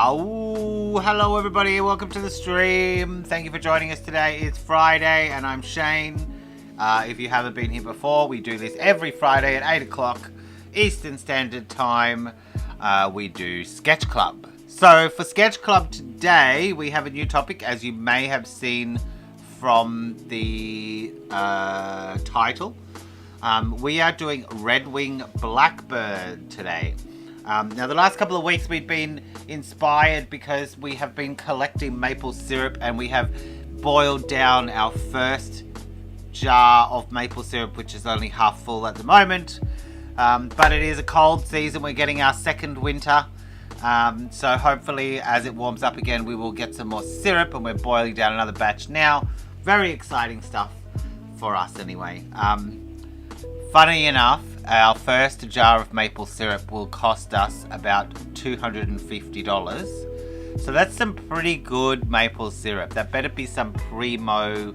Oh, hello everybody, welcome to the stream. Thank you for joining us today. It's Friday and I'm Shane. If you haven't been here before, we do this every Friday at 8 o'clock Eastern Standard Time. We do Sketch Club. So for Sketch Club today, we have a new topic, as you may have seen from the title. We are doing Wing Blackbird today. Now, the last couple of weeks we've been inspired because we have been collecting maple syrup and we have boiled down our first jar of maple syrup, which is only half full at the moment. But it is a cold season. We're getting our second winter. So hopefully as it warms up again, we will get some more syrup, and we're boiling down another batch now. Very exciting stuff for us anyway. Funny enough, our first jar of maple syrup will cost us about $250. So that's some pretty good maple syrup. That better be some primo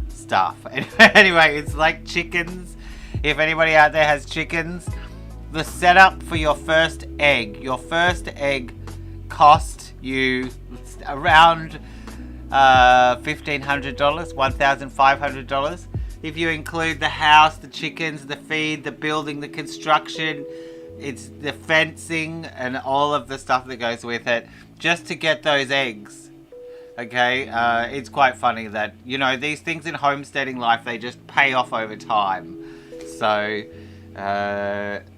stuff. Anyway, it's like chickens. If anybody out there has chickens, the setup for your first egg cost you around $1,500, $1,500. If you include the house, the chickens, the feed, the building, the construction, it's the fencing and all of the stuff that goes with it, just to get those eggs. Okay, it's quite funny that, you know, these things in homesteading life, they just pay off over time. So,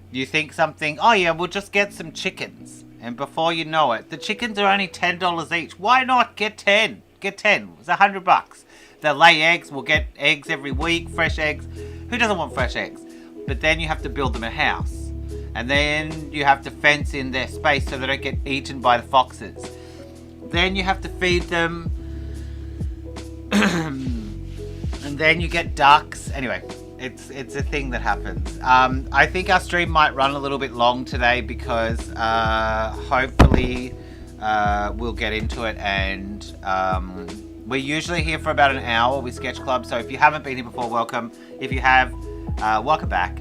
you think something, oh yeah, we'll just get some chickens. And before you know it, the chickens are only $10 each. Why not get 10? Get 10. It's $100. They'll lay eggs. We'll get eggs every week, fresh eggs. Who doesn't want fresh eggs? But then you have to build them a house. And then you have to fence in their space so they don't get eaten by the foxes. Then you have to feed them. And then you get ducks. Anyway, it's a thing that happens. I think our stream might run a little bit long today because hopefully we'll get into it, and we're usually here for about an hour with Sketch Club. So if you haven't been here before, welcome. If you have, welcome back.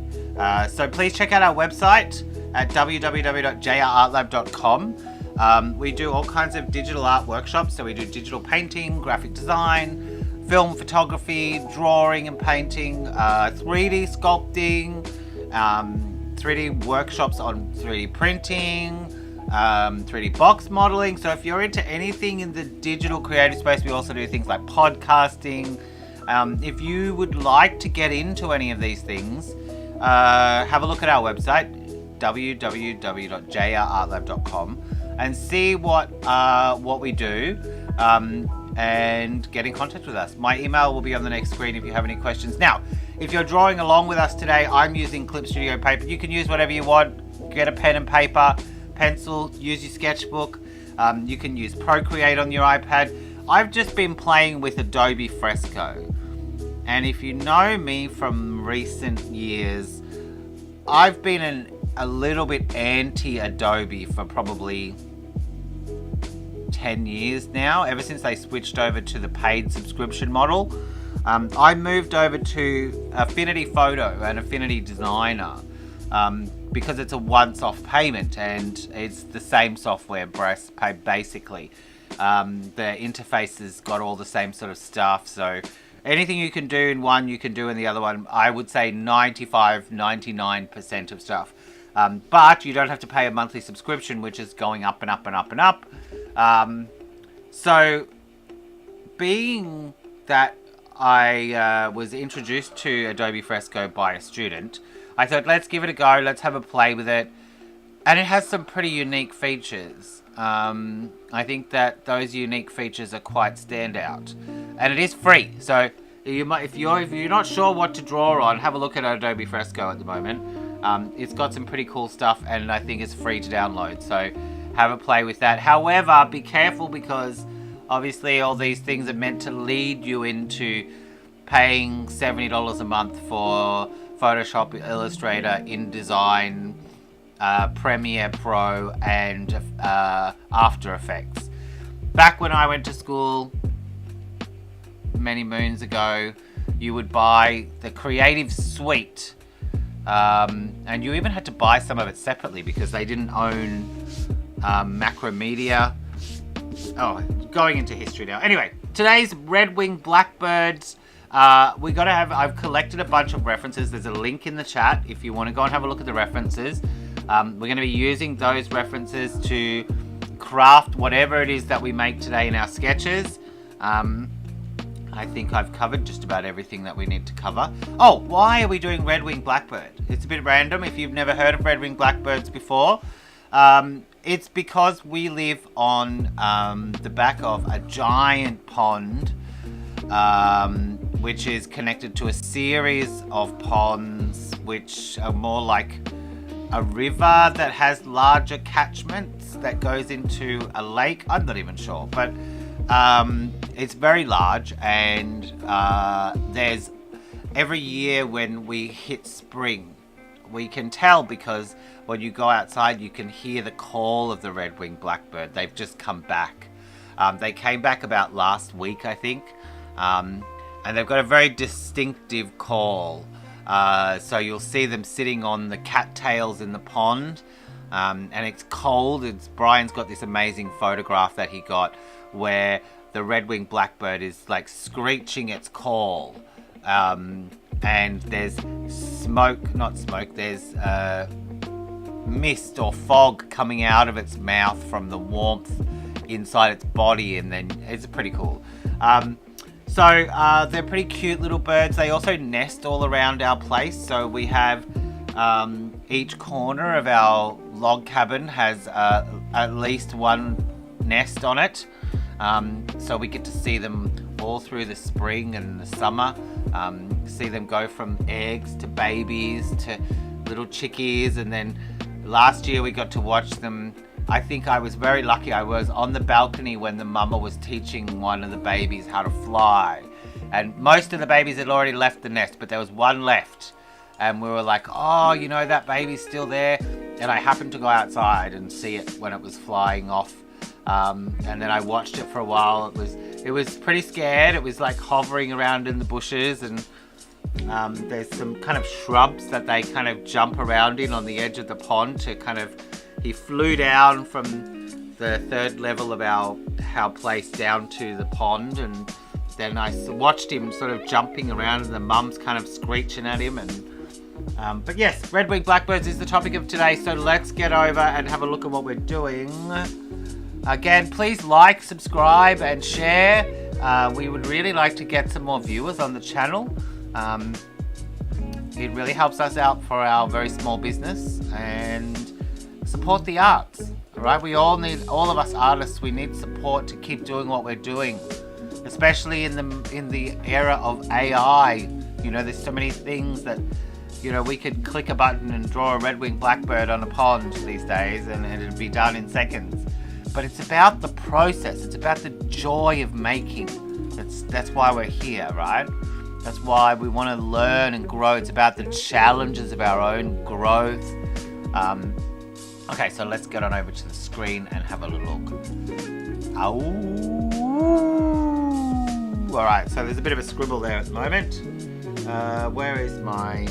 So please check out our website at www.jrartlab.com. We do all kinds of digital art workshops. So we do digital painting, graphic design, film photography, drawing and painting, 3D sculpting, 3D workshops on 3D printing, 3D box modeling. So if you're into anything in the digital creative space, we also do things like podcasting. If you would like to get into any of these things, have a look at our website, www.jrartlab.com, and see what we do, and get in contact with us. My email will be on the next screen if you have any questions. Now, if you're drawing along with us today, I'm using Clip Studio paper. You can use whatever you want. Get a pen and paper, pencil, use your sketchbook. You can use Procreate on your iPad. I've just been playing with Adobe Fresco. And if you know me from recent years, I've been a little bit anti-Adobe for probably 10 years now, ever since they switched over to the paid subscription model. I moved over to Affinity Photo and Affinity Designer because it's a once-off payment and it's the same software basically. The interface has got all the same sort of stuff, so anything you can do in one, you can do in the other one. I would say 99% of stuff. But you don't have to pay a monthly subscription, which is going up and up and up and up. So, being that I was introduced to Adobe Fresco by a student, I thought, let's give it a go, let's have a play with it. And it has some pretty unique features. I think that those unique features are quite standout. And it is free, so if you're not sure what to draw on, have a look at Adobe Fresco at the moment. It's got some pretty cool stuff, and I think it's free to download, so have a play with that. However, be careful, because obviously all these things are meant to lead you into paying $70 a month for Photoshop, Illustrator, InDesign, Premiere Pro, and After Effects. Back when I went to school many moons ago, you would buy the Creative Suite, and you even had to buy some of it separately because they didn't own Macromedia. Oh, going into history now. Anyway, today's Wing Blackbirds. I've collected a bunch of references. There's a link in the chat if you want to go and have a look at the references. We're going to be using those references to craft whatever it is that we make today in our sketches. I think I've covered just about everything that we need to cover. Oh, why are we doing Wing Blackbird? It's a bit random if you've never heard of Wing Blackbirds before. It's because we live on the back of a giant pond, which is connected to a series of ponds which are more like a river that has larger catchments that goes into a lake. I'm not even sure, but it's very large, and there's every year when we hit spring, we can tell because when you go outside you can hear the call of the red-winged blackbird. They've just come back. They came back about last week, I think, and they've got a very distinctive call. So you'll see them sitting on the cattails in the pond, and it's cold. Brian's got this amazing photograph that he got where the red-winged blackbird is like screeching its call, and there's there's mist or fog coming out of its mouth from the warmth inside its body, and then it's pretty cool. So they're pretty cute little birds. They also nest all around our place, so we have each corner of our log cabin has at least one nest on it. So we get to see them all through the spring and the summer. See them go from eggs to babies to little chickies, and then last year we got to watch them. I think I was very lucky. I was on the balcony when the mama was teaching one of the babies how to fly, and most of the babies had already left the nest, but there was one left, and we were like, oh, you know, that baby's still there. And I happened to go outside and see it when it was flying off. And then I watched it for a while. It was pretty scared. It was like hovering around in the bushes, and there's some kind of shrubs that they kind of jump around in on the edge of the pond to kind of. He flew down from the third level of our place down to the pond, and then I watched him sort of jumping around, and the mum's kind of screeching at him, and But yes, red wing blackbirds is the topic of today, so let's get over and have a look at what we're doing. Again, please like, subscribe and share. We would really like to get some more viewers on the channel. It really helps us out for our very small business, and support the arts. Alright, we all of us artists, we need support to keep doing what we're doing, especially in the era of AI. You know, there's so many things that, you know, we could click a button and draw a red-winged blackbird on a pond these days, and it'd be done in seconds. But it's about the process. It's about the joy of making. That's why we're here, right? That's why we want to learn and grow. It's about the challenges of our own growth. Okay, so let's get on over to the screen and have a little look. Alright, so there's a bit of a scribble there at the moment. Where is my...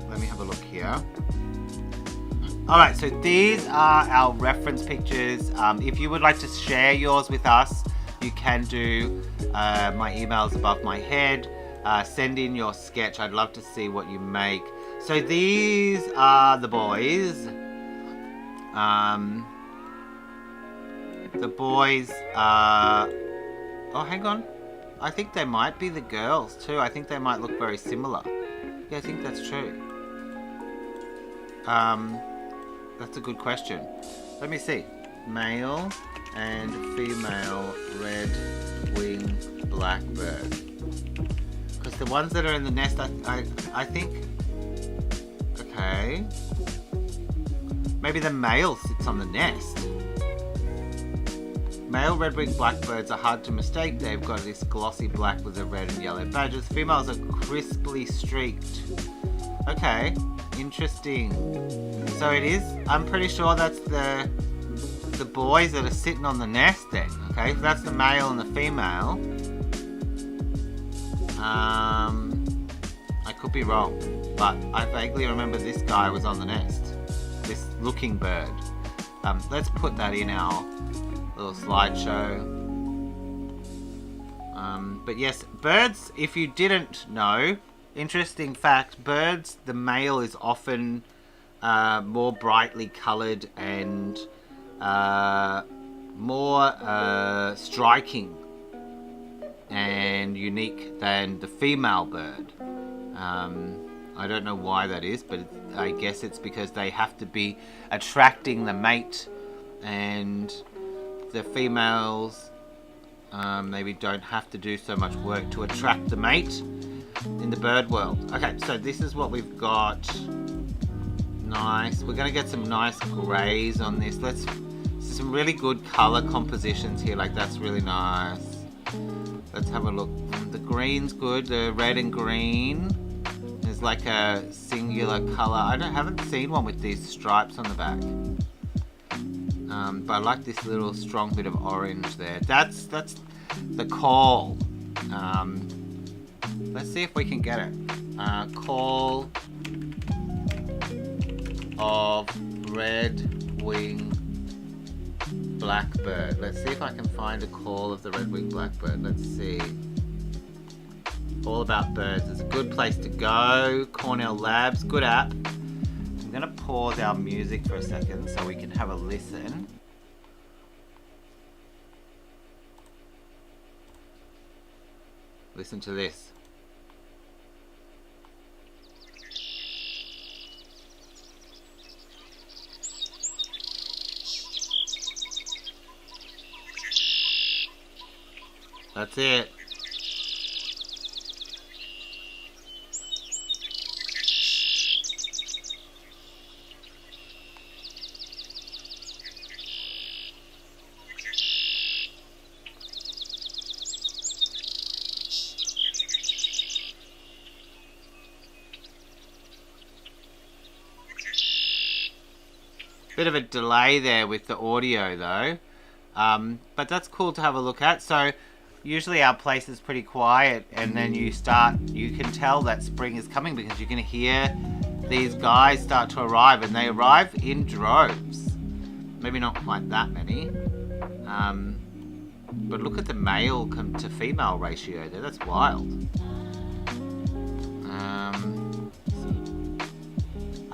Let me have a look here. Alright, so these are our reference pictures. If you would like to share yours with us, you can do. My email's above my head. Send in your sketch. I'd love to see what you make. So these are the boys. The boys are... Oh, hang on. I think they might be the girls too. I think they might look very similar. Yeah, I think that's true. That's a good question. Let me see. Male and female red-winged blackbird. Because the ones that are in the nest, I think... Okay. Maybe the male sits on the nest. Male red-winged blackbirds are hard to mistake. They've got this glossy black with the red and yellow badges. Females are crisply streaked. Okay, interesting. So it is, I'm pretty sure that's the boys that are sitting on the nest then. Okay, so that's the male and the female. I could be wrong, but I vaguely remember this guy was on the nest. This looking bird. Let's put that in our little slideshow. But yes, birds, if you didn't know, interesting fact, birds, the male is often more brightly coloured and more striking and unique than the female bird. I don't know why that is, but I guess it's because they have to be attracting the mate, and the females maybe don't have to do so much work to attract the mate in the bird world. Okay, so this is what we've got. Nice. We're going to get some nice greys on this. Let's see some really good colour compositions here. Like, that's really nice. Let's have a look. The green's good. The red and green. There's like a singular colour. I haven't seen one with these stripes on the back. But I like this little strong bit of orange there. That's the call. Let's see if we can get it. Call of red-winged blackbird. Let's see if I can find a call of the red-winged blackbird. Let's see. All About Birds is a good place to go. Cornell Labs, good app. I'm going to pause our music for a second so we can have a listen. Listen to this. That's it. Bit of a delay there with the audio though, but that's cool to have a look at. So usually our place is pretty quiet, and then you can tell that spring is coming because you can hear these guys start to arrive, and they arrive in droves. Maybe not quite that many, but look at the male to female ratio there. That's wild.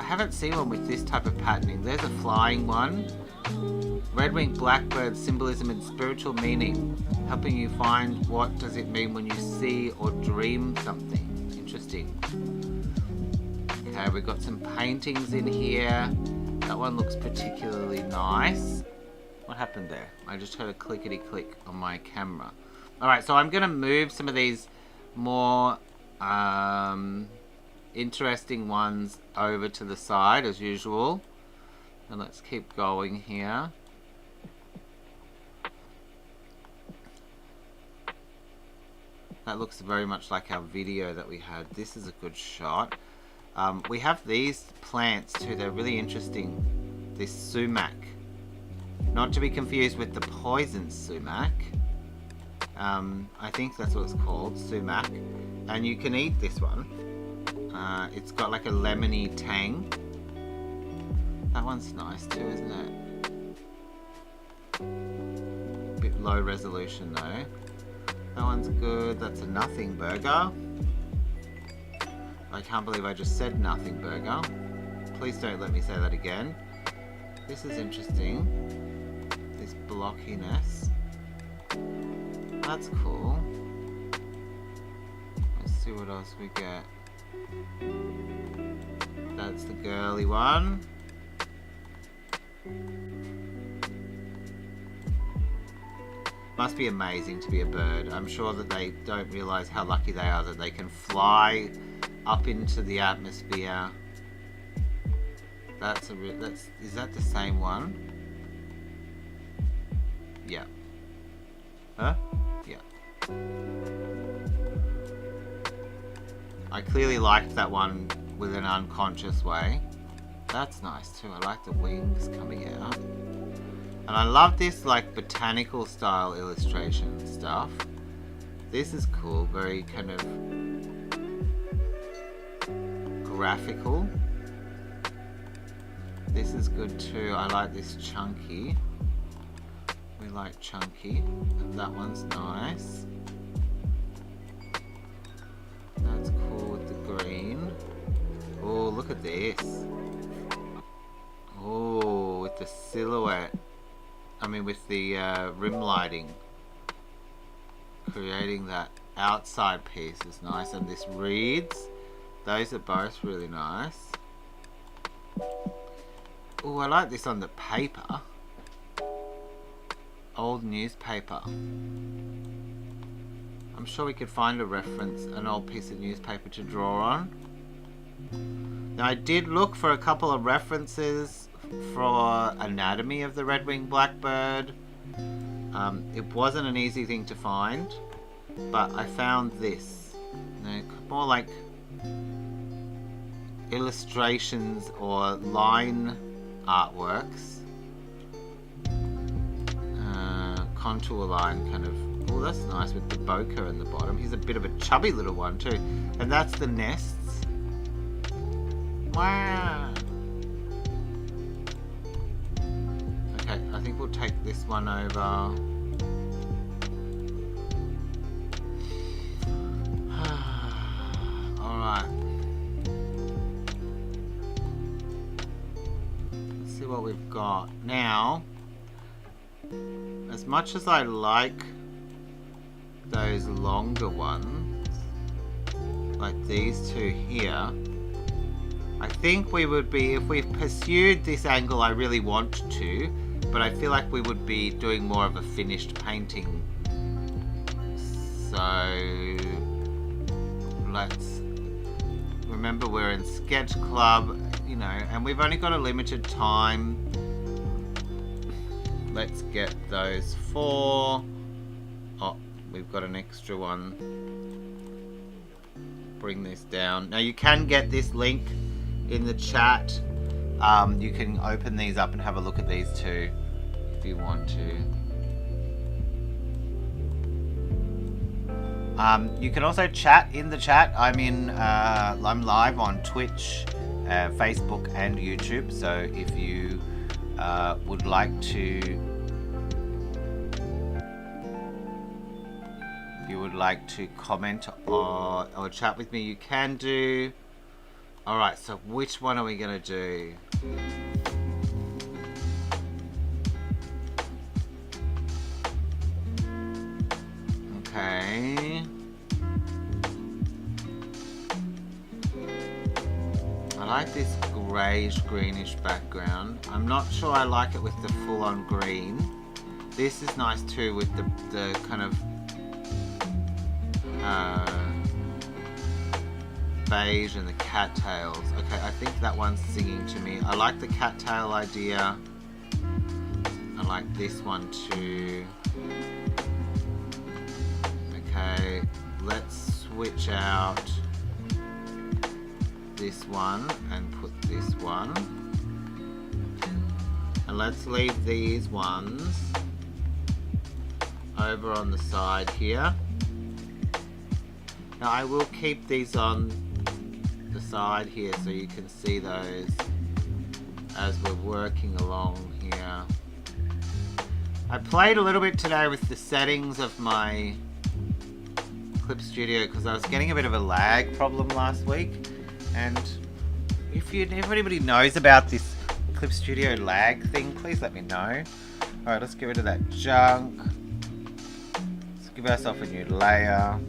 haven't seen one with this type of patterning. There's a flying one. Red Wing Blackbird, symbolism and spiritual meaning, helping you find what does it mean when you see or dream something. Interesting. Okay, we've got some paintings in here. That one looks particularly nice. What happened there? I just heard a clickety click on my camera. Alright, so I'm going to move some of these more interesting ones over to the side as usual. And let's keep going here. That looks very much like our video that we had. This is a good shot. We have these plants too. They're really interesting. This sumac. Not to be confused with the poison sumac. I think that's what it's called, sumac. And you can eat this one. It's got like a lemony tang. That one's nice too, isn't it? Bit low resolution though. That one's good. That's a nothing burger. I can't believe I just said nothing burger. Please don't let me say that again. This is interesting. This blockiness. That's cool. Let's see what else we get. That's the girly one. Must be amazing to be a bird. I'm sure that they don't realise how lucky they are that they can fly up into the atmosphere. Is that the same one? Yeah. Huh? Yeah. I clearly liked that one with an unconscious way. That's nice too. I like the wings coming out. And I love this like botanical style illustration stuff. This is cool, very kind of graphical. This is good too. I like this chunky. We like chunky. And that one's nice. That's cool with the green. Oh, look at this. Oh, with the silhouette. I mean with the rim lighting. Creating that outside piece is nice. And this reeds. Those are both really nice. Oh, I like this on the paper. Old newspaper. I'm sure we could find a reference, an old piece of newspaper to draw on. Now I did look for a couple of references for anatomy of the red-winged blackbird. It wasn't an easy thing to find, but I found this. More like illustrations or line artworks. Contour line kind of. Oh, that's nice with the bokeh in the bottom. He's a bit of a chubby little one too. And that's the nests. Wow. Okay, I think we'll take this one over. Alright. Let's see what we've got. Now, as much as I like those longer ones, like these two here, I think we would be, if we pursued this angle I really want to, but I feel like we would be doing more of a finished painting. So let's remember we're in SketchClub, you know, and we've only got a limited time. Let's get those 4. Oh, we've got an extra one. Bring this down. Now you can get this link in the chat. You can open these up and have a look at these too if you want to. You can also chat in the chat. I'm live on Twitch, Facebook and YouTube, so if you would like to comment or chat with me, you can do. Alright, so which one are we going to do? Okay. I like this greyish greenish background. I'm not sure I like it with the full-on green. This is nice too with the kind of beige and the cattails. Okay, I think that one's singing to me. I like the cattail idea. I like this one too. Okay, let's switch out this one and put this one. And let's leave these ones over on the side here. Now I will keep these on the side here so you can see those as we're working along here. I played a little bit today with the settings of my Clip Studio because I was getting a bit of a lag problem last week, and if anybody knows about this Clip Studio lag thing, please let me know. Alright, let's get rid of that junk. Let's give ourselves a new layer.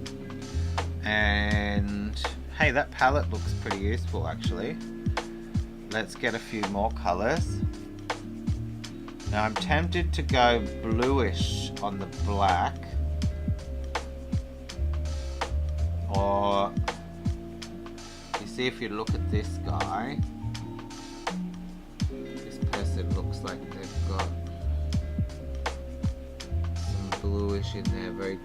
And hey, that palette looks pretty useful actually. Let's get a few more colors. Now I'm tempted to go bluish on the black, or you see if you look at this guy, this person looks like they've got some bluish in there, very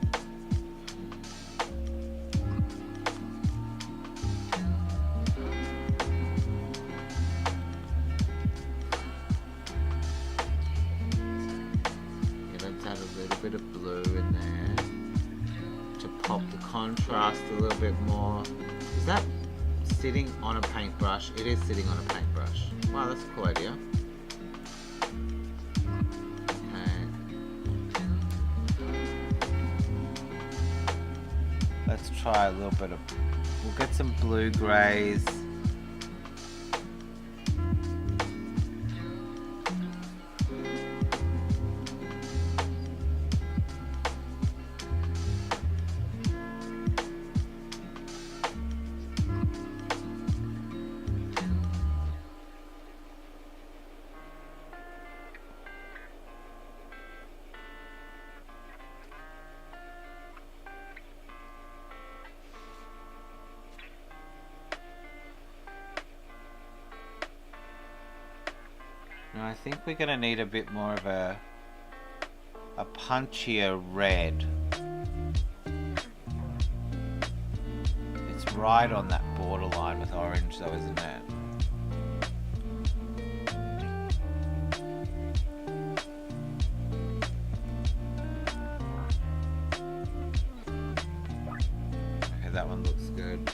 bit of blue in there to pop the contrast a little bit more. Is that sitting on a paintbrush? It is sitting on a paintbrush. Wow, that's a cool idea. Okay. Let's try a little bit of, we'll get some blue greys. Now I think we're going to need a bit more of a punchier red. It's right on that borderline with orange though, isn't it? Okay, that one looks good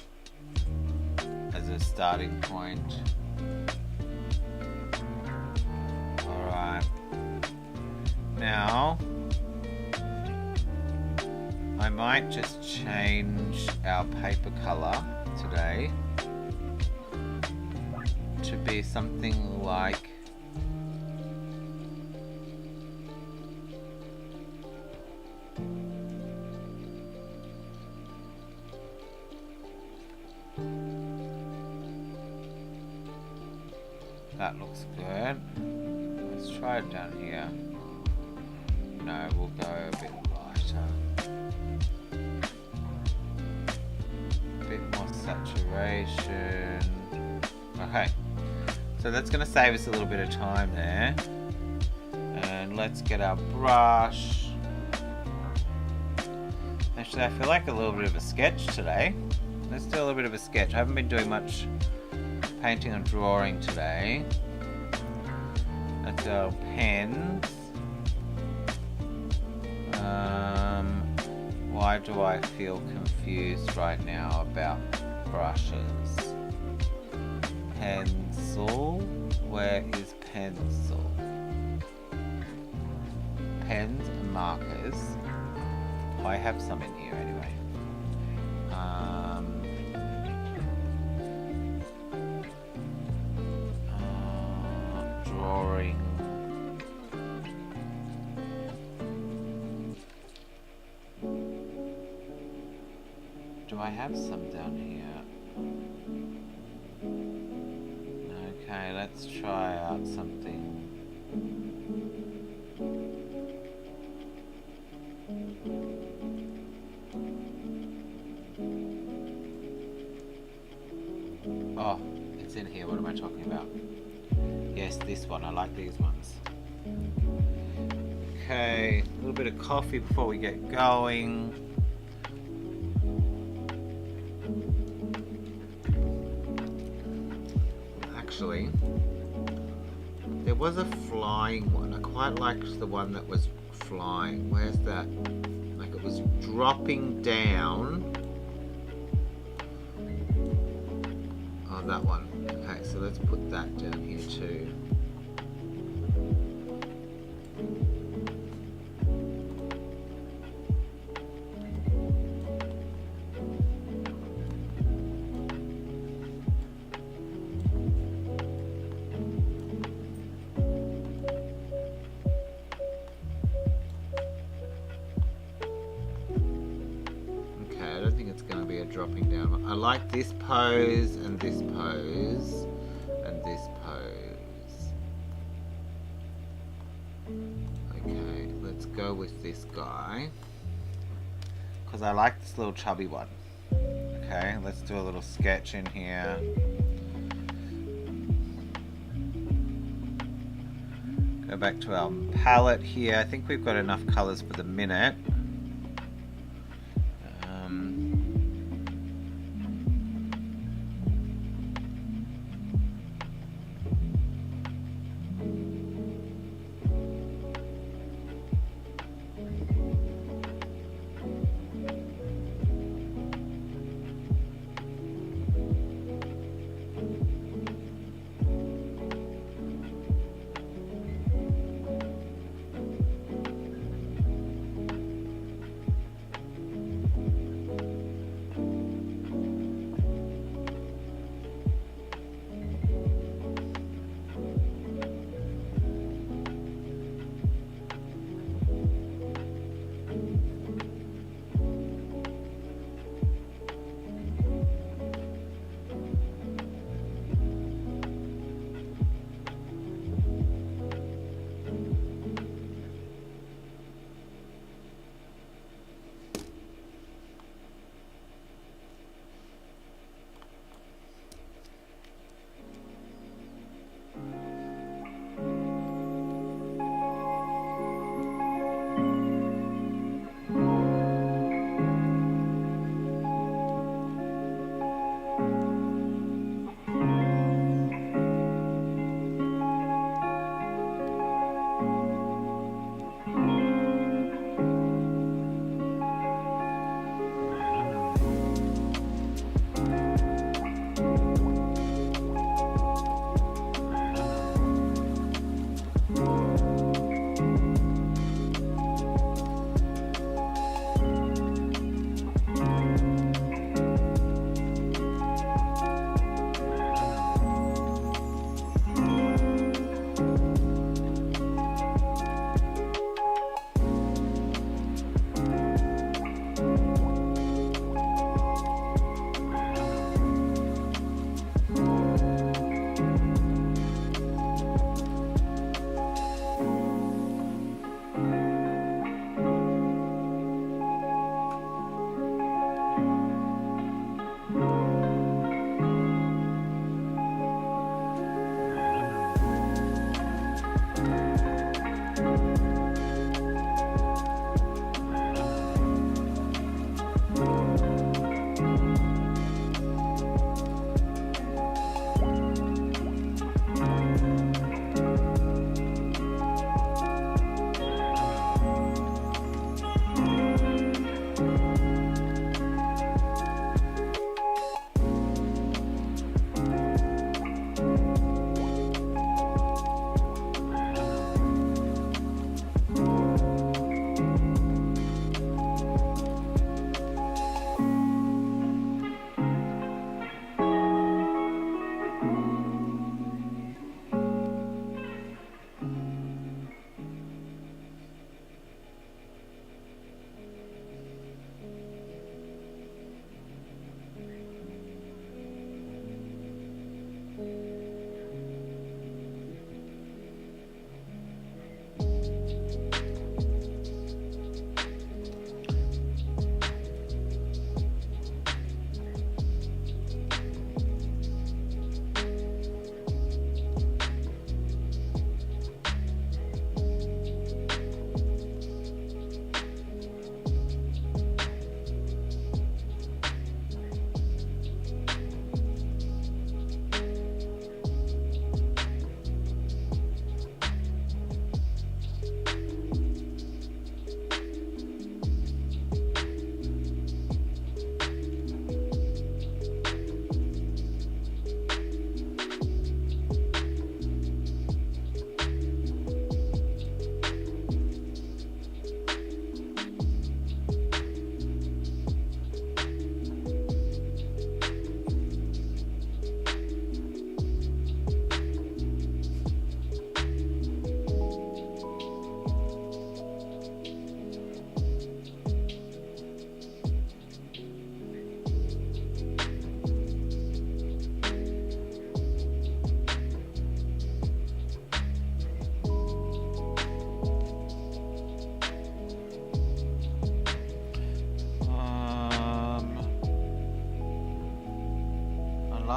as a starting point. Now, I might just change our paper color today to be something like that. Looks good. Let's try it down here. No, we'll go a bit lighter. A bit more saturation. Okay, so that's going to save us a little bit of time there. And let's get our brush. Actually, I feel like a little bit of a sketch today. Let's do a little bit of a sketch. I haven't been doing much painting and drawing today. Let's go pens. Why do I feel confused right now about brushes? Pencil. Where is pencil? Pens and markers. I have some in here anyway. drawing. Do I have some down here? Okay, let's try out something. Oh, it's in here. What am I talking about? Yes, this one. I like these ones. Okay, a little bit of coffee before we get going. Actually, there was a flying one. I quite liked the one that was flying. Where's that? Like it was dropping down. Oh, that one. Okay, so let's put that down here too. I don't think it's going to be a dropping down. I like this pose and this pose and this pose. Okay, let's go with this guy because I like this little chubby one. Okay, let's do a little sketch in here. Go back to our palette here. I think we've got enough colors for the minute.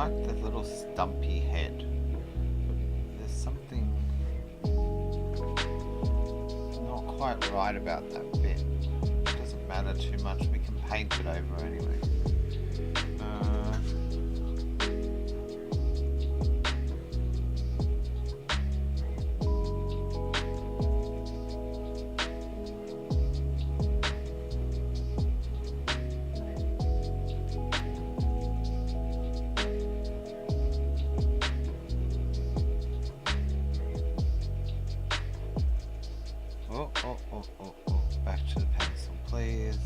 like the little stumpy head. There's something not quite right about that bit. It doesn't matter too much. We can paint it over anyway. Oh, back to the pencil, please.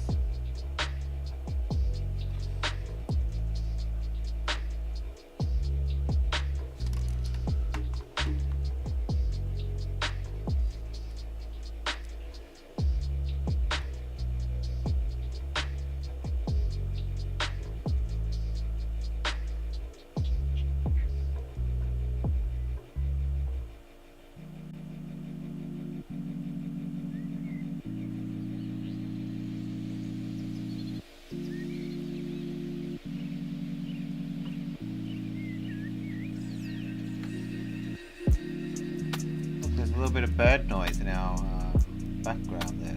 There's a little bit of bird noise in our background there.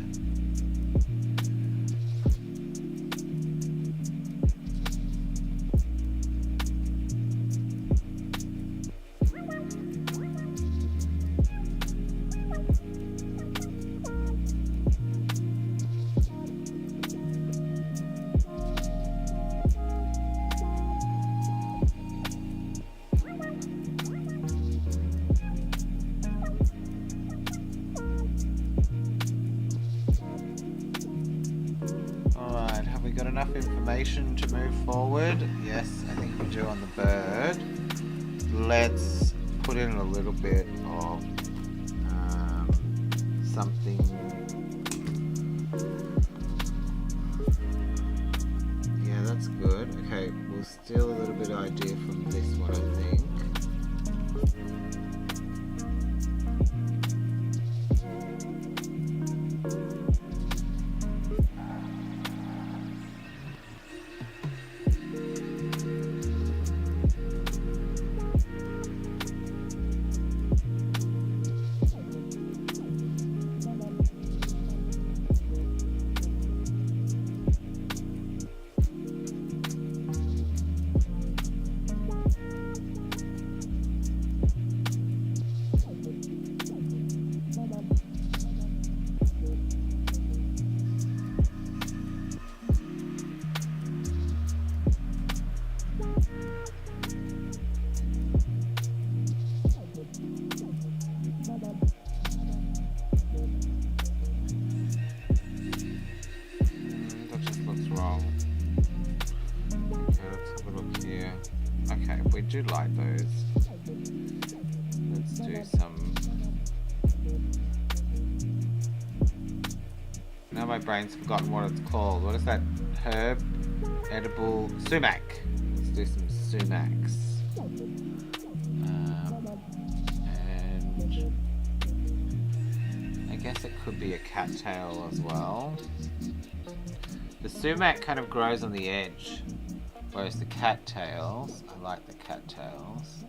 Got enough information to move forward? Yes, I think we do on the bird. Let's put in a little bit of something. Yeah, that's good. Okay, we'll steal a little bit of idea from this one, I think. We do like those. Let's do some. Now my brain's forgotten what it's called. What is that herb? Edible sumac. Let's do some sumacs. And I guess it could be a cattail as well. The sumac kind of grows on the edge. Whereas the cattails, I like the cattails.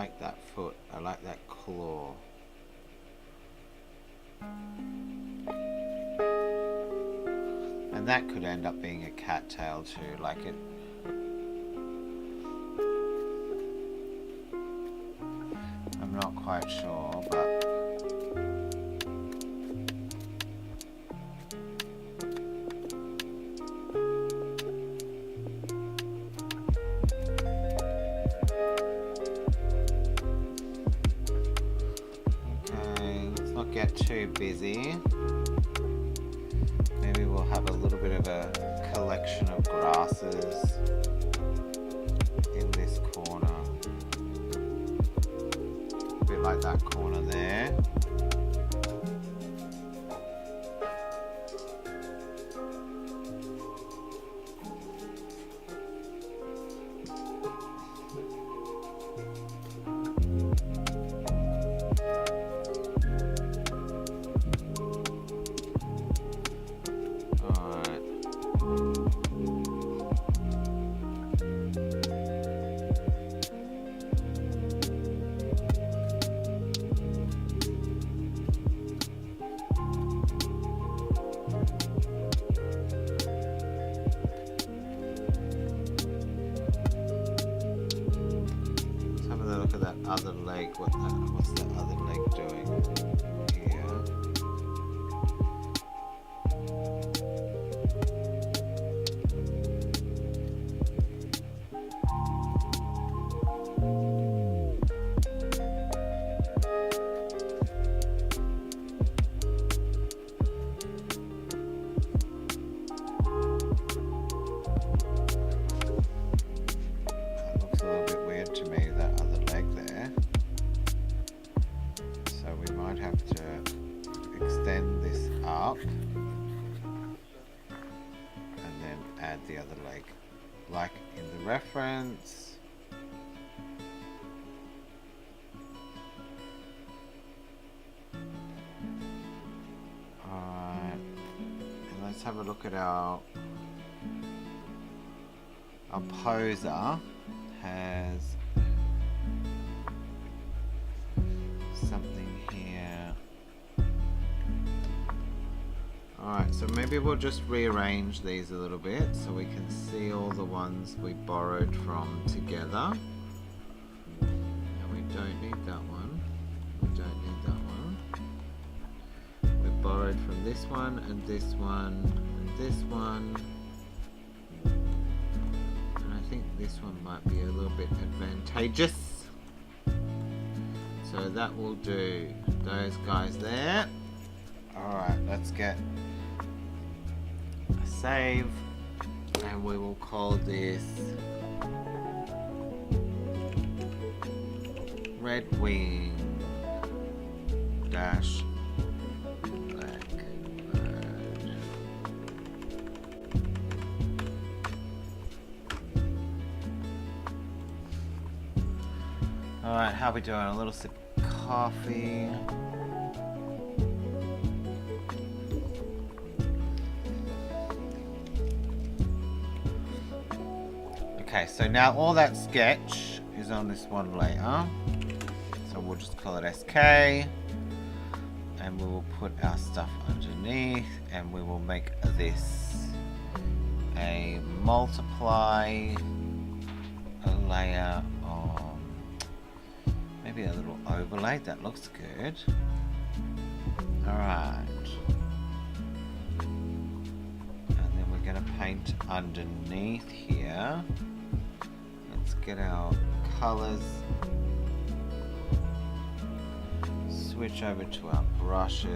like that foot. I like that claw. And that could end up being a cat tail too, like it. I'm not quite sure, but okay, let's not get too busy. Maybe we'll have a little bit of a collection of grasses in this corner. A bit like that corner there. Look at that other leg. What's the other leg doing here? That looks a little bit weird to me, that other leg there. So we might have to extend this up and then add the other leg, like in the reference. Alright, and let's have a look at our poser. Has something here. Alright, so maybe we'll just rearrange these a little bit so we can see all the ones we borrowed from together. And we don't need that one. We don't need that one. We borrowed from this one and this one and this one. I think this one might be a little bit advantageous. So that will do those guys there. Alright, let's get a save and we will call this Red Wing Dash Alright, how are we doing? A little sip of coffee. Okay, so now all that sketch is on this one layer. So we'll just call it SK. And we will put our stuff underneath. And we will make this a multiply a layer of maybe a little overlay. That looks good. Alright. And then we're going to paint underneath here. Let's get our colors. Switch over to our brushes.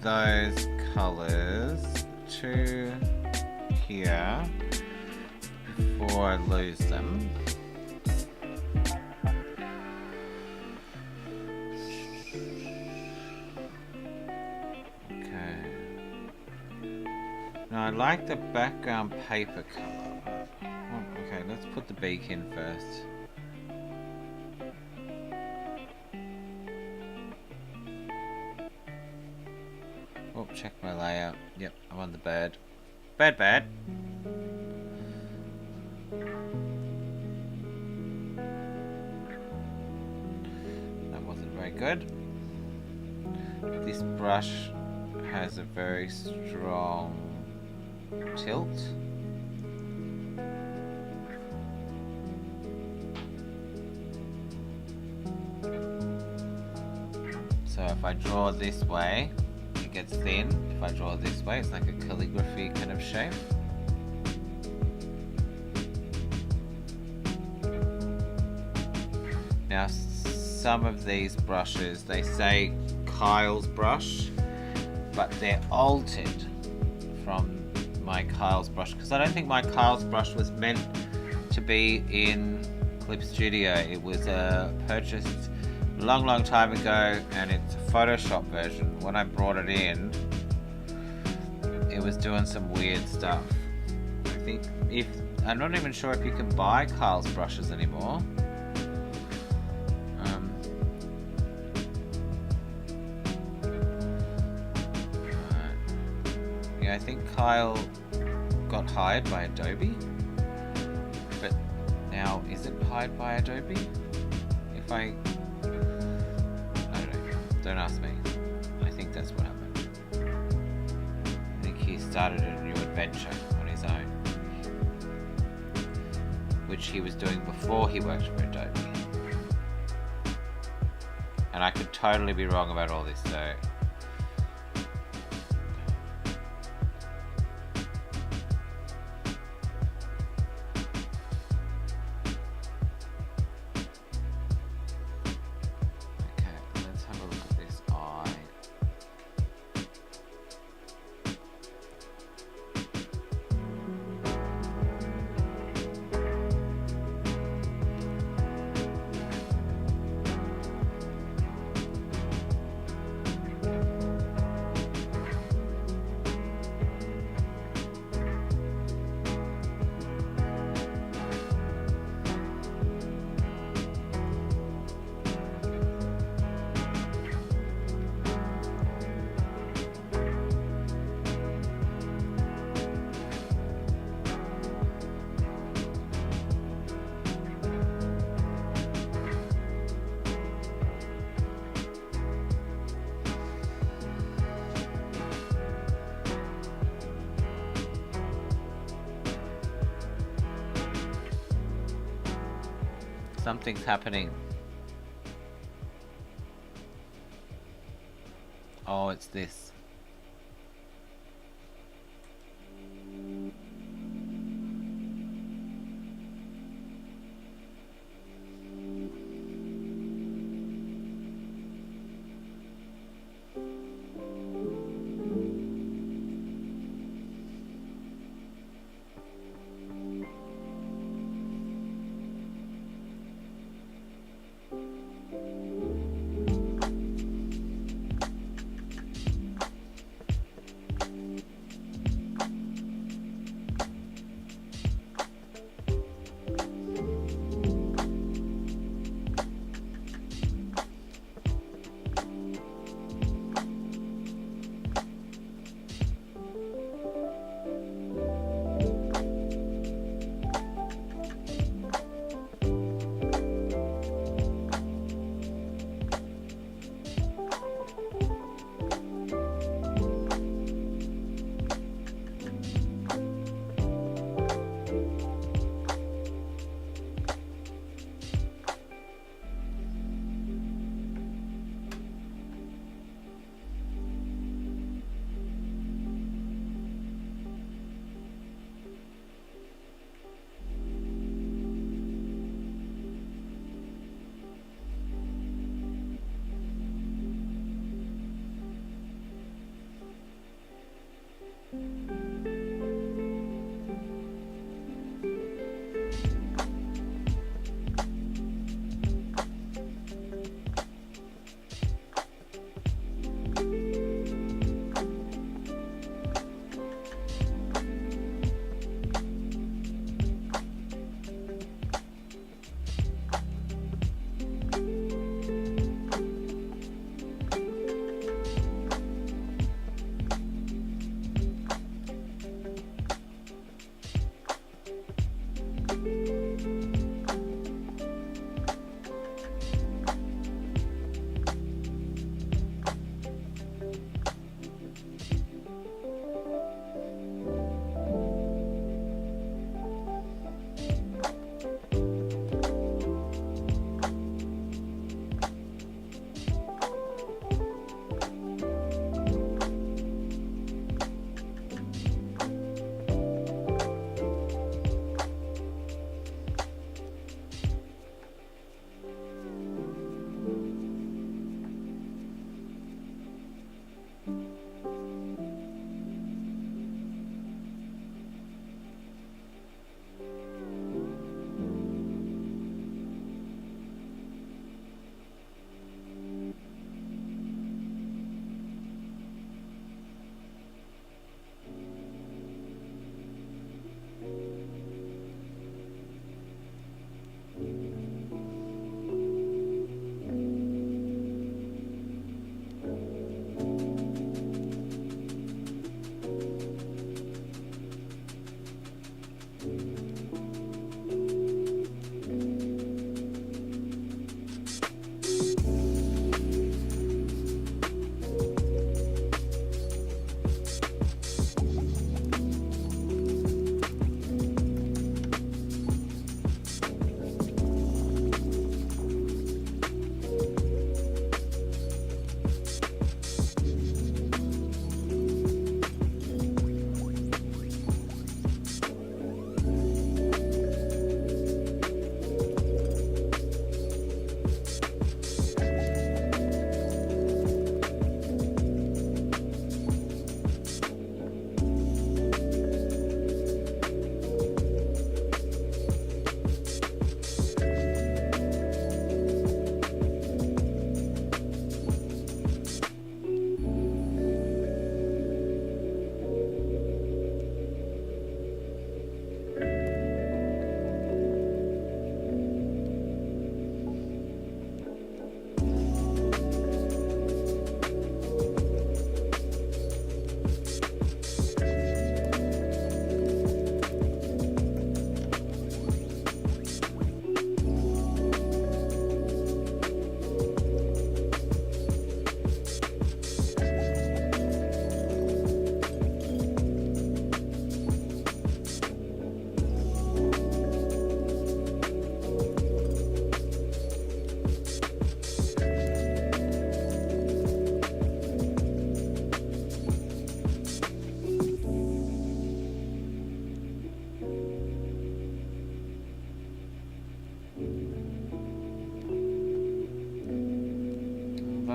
those colours to here before I lose them. Okay. Now I like the background paper colour. Oh, okay, let's put the beak in first. Oh, check my layout. Yep, I'm on the bird. Bird. That wasn't very good. This brush has a very strong tilt. So if I draw this way, it gets thin. If I draw this way, it's like a calligraphy kind of shape. Now some of these brushes, they say Kyle's brush, but they're altered from my Kyle's brush, because I don't think my Kyle's brush was meant to be in Clip Studio. It was purchased a long time ago, and it's a Photoshop version. When I brought it in, it was doing some weird stuff. I think I'm not even sure if you can buy Kyle's brushes anymore. Yeah, I think Kyle got hired by Adobe, but now is it hired by Adobe? If I don't know, don't ask me. I think that's what happened. I think he started a new adventure on his own, which he was doing before he worked for Adobe. And I could totally be wrong about all this, so something's happening. Oh, it's this.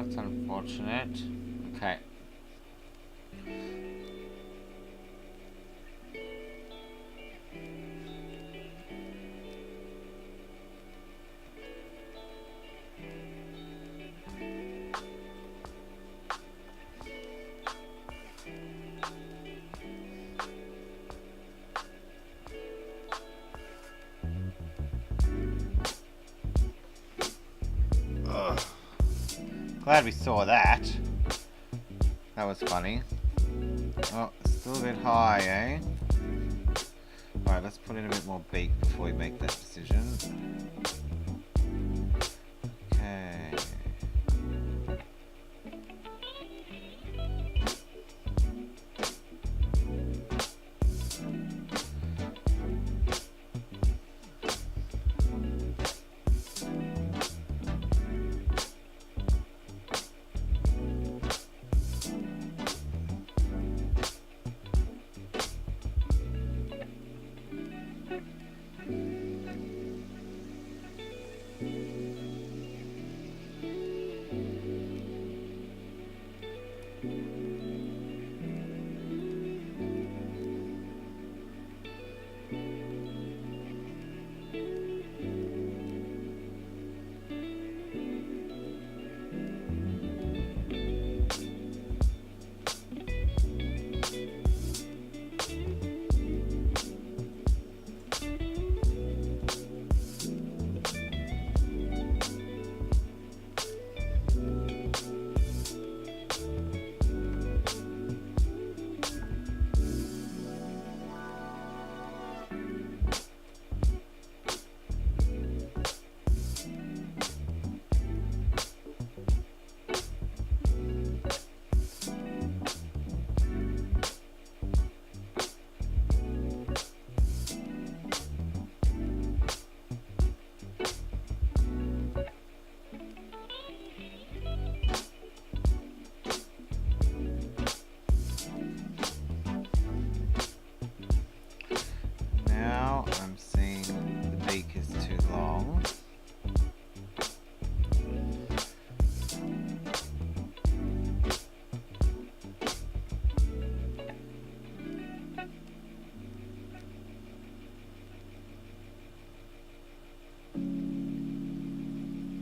that's unfortunate. Okay. Ugh. Glad we saw that. That was funny. Oh, still a bit high, eh? Alright, let's put in a bit more beak before we make that decision. Okay.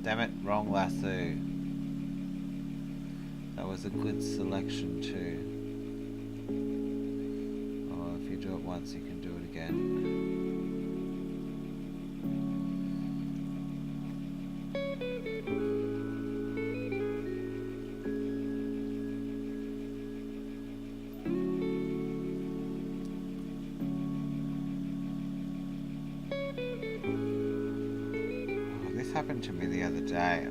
Damn it, wrong lasso. That was a good selection too. Oh, if you do it once, you can do it again. Happened to me the other day.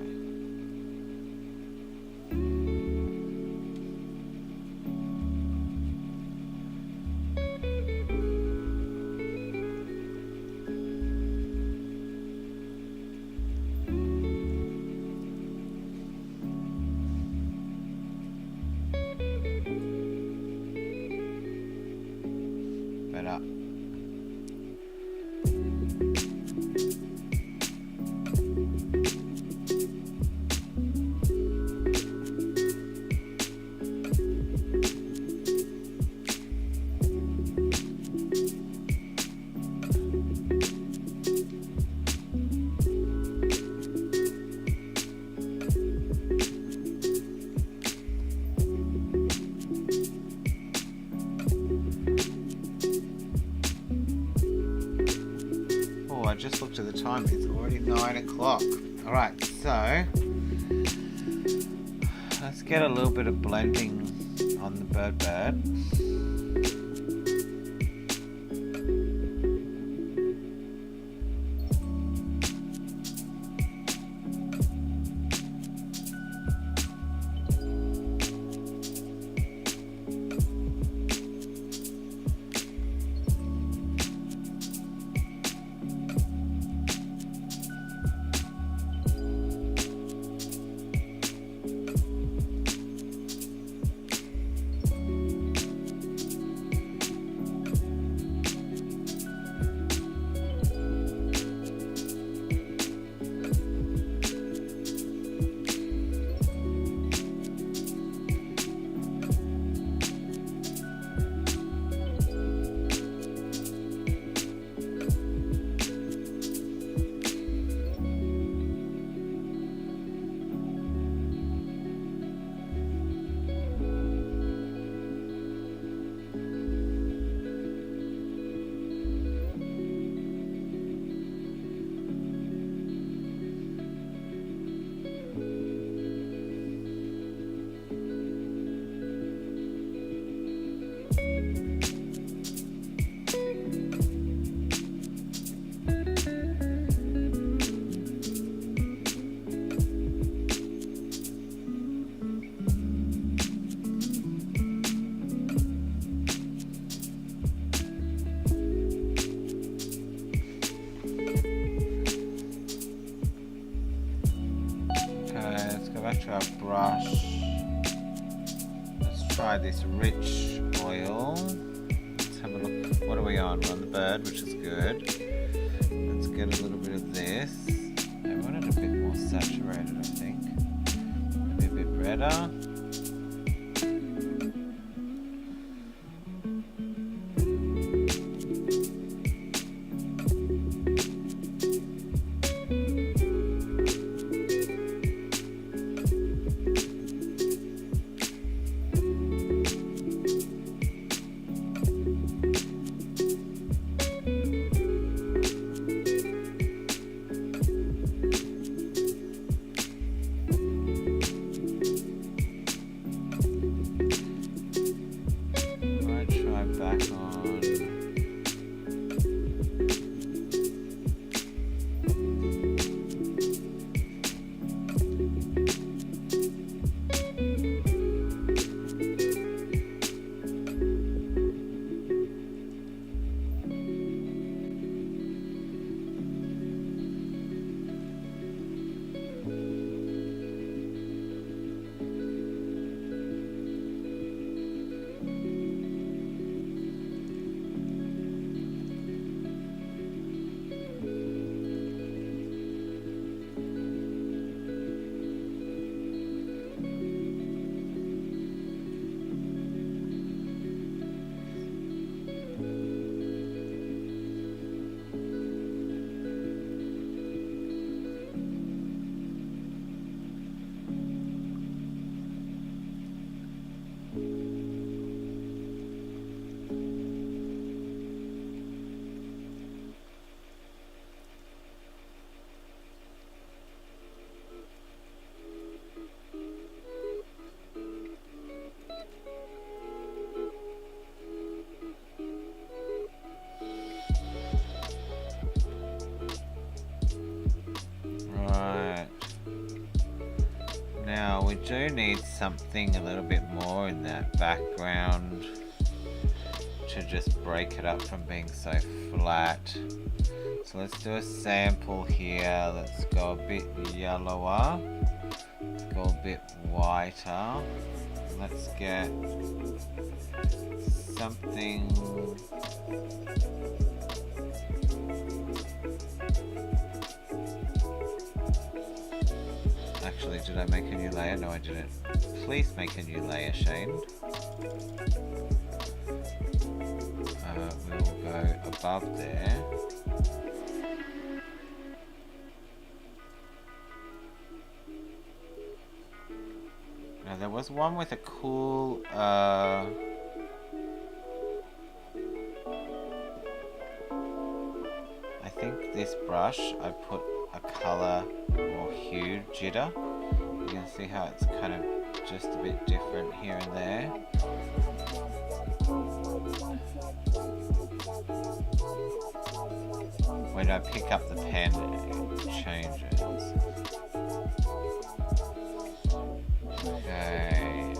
Better. I just looked at the time, it's already 9 o'clock. Alright, so let's get a little bit of blending on the bird. brush. Let's try this rich oil. Let's have a look. What are we on? We're on the bird, which is good. Let's get a little bit of this. I want it a bit more saturated, I think. Maybe a bit redder. Now we do need something a little bit more in that background to just break it up from being so flat. So let's do a sample here. Let's go a bit yellower. Let's go a bit whiter. Let's get something. Actually, did I make a new layer? No, I didn't. Please make a new layer, Shane. We'll go above there. Now there was one with a cool I think this brush I put a color or hue jitter. You can see how it's kind of just a bit different here and there. When I pick up the pen, it changes. Okay.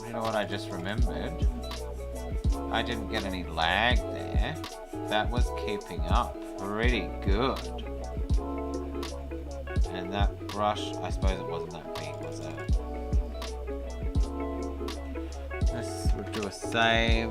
You know what I just remembered? I didn't get any lag there. That was keeping up pretty good. And that brush, I suppose it wasn't that big, was it? Let's do a save.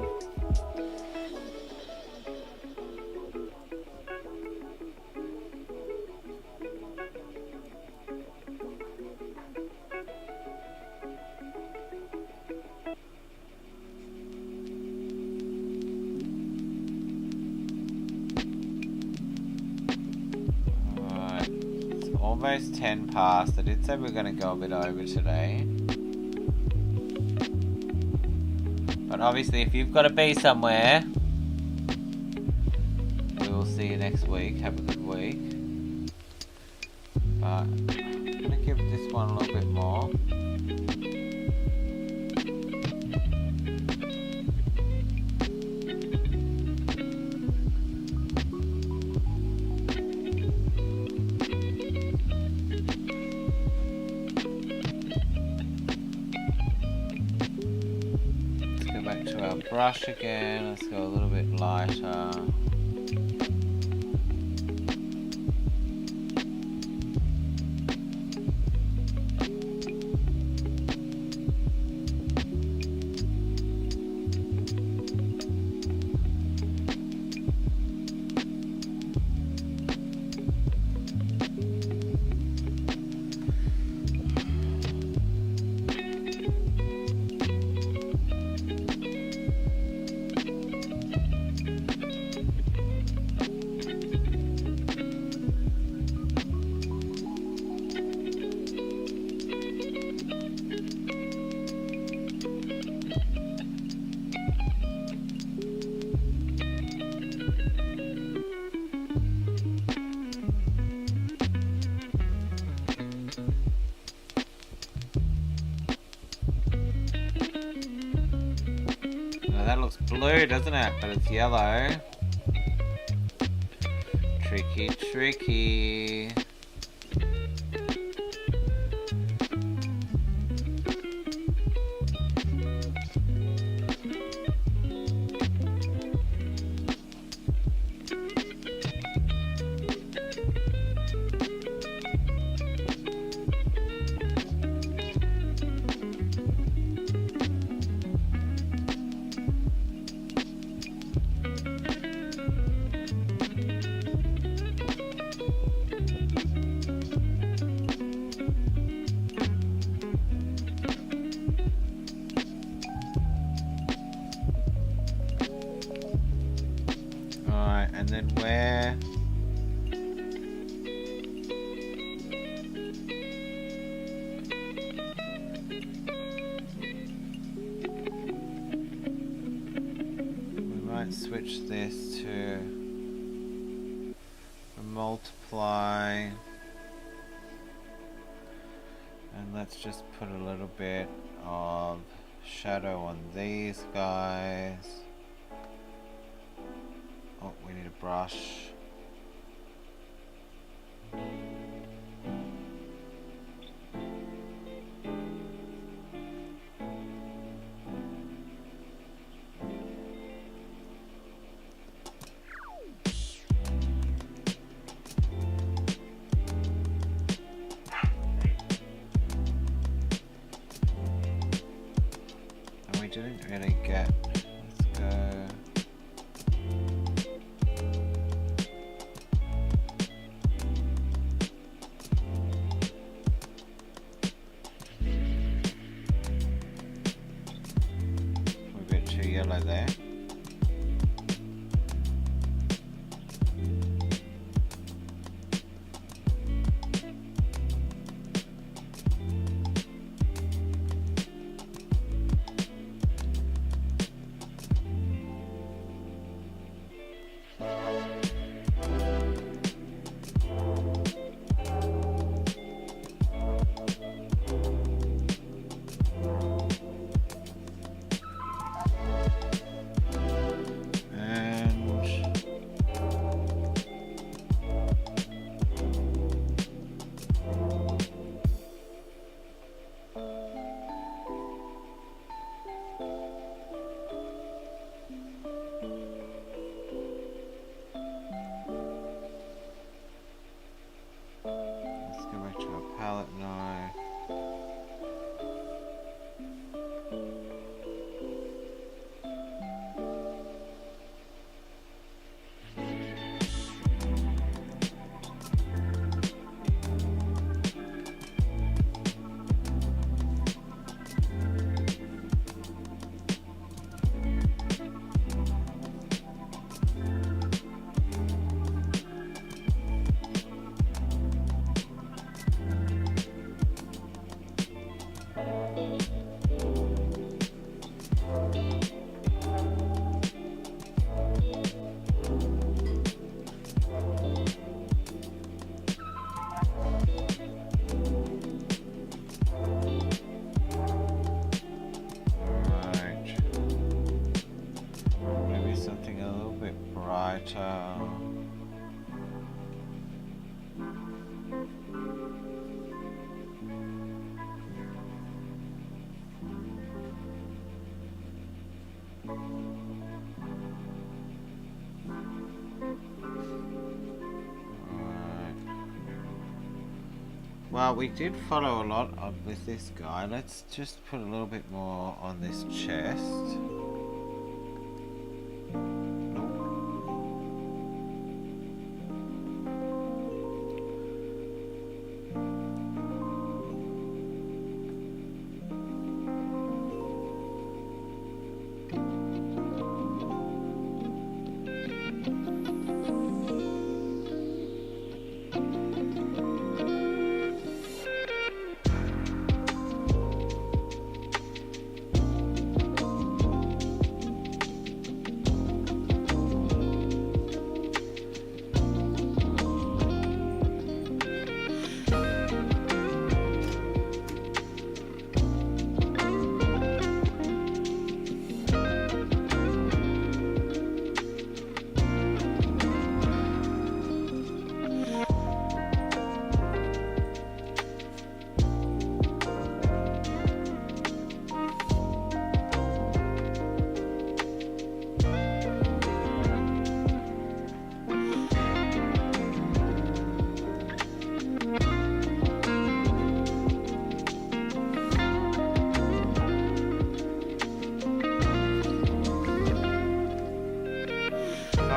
Almost 10 past. I did say we're going to go a bit over today. But obviously if you've got to be somewhere, we will see you next week. Have a good week. But I'm going to give this one a little bit more. Brush again, let's go a little bit lighter. that looks blue, doesn't it? But it's yellow. Tricky, tricky. And then where? We might switch this to a multiply. And let's just put a little bit of shadow on these guys. Oh, we need a brush. And we didn't really get, let's go. Yellow there. Well, we did follow a lot with this guy. Let's just put a little bit more on this chest.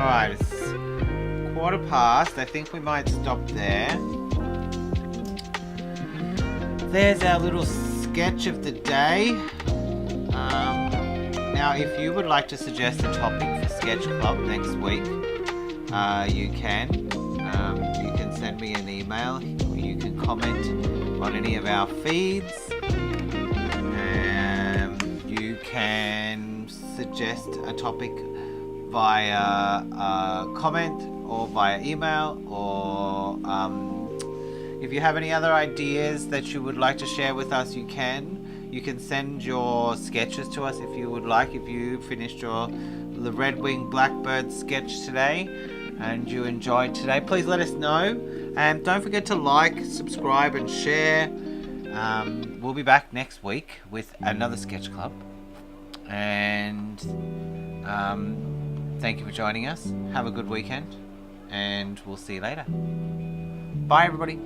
Alright, it's 1:15. I think we might stop there. There's our little sketch of the day. Now, if you would like to suggest a topic for Sketch Club next week, you can. You can send me an email. You can comment on any of our feeds. You can suggest a topic via comment or via email, or if you have any other ideas that you would like to share with us, you can. You can send your sketches to us if you would like. If you finished the Wing Blackbird sketch today and you enjoyed today, please let us know. And don't forget to like, subscribe and share. We'll be back next week with another Sketch Club. And thank you for joining us. Have a good weekend and we'll see you later. Bye everybody.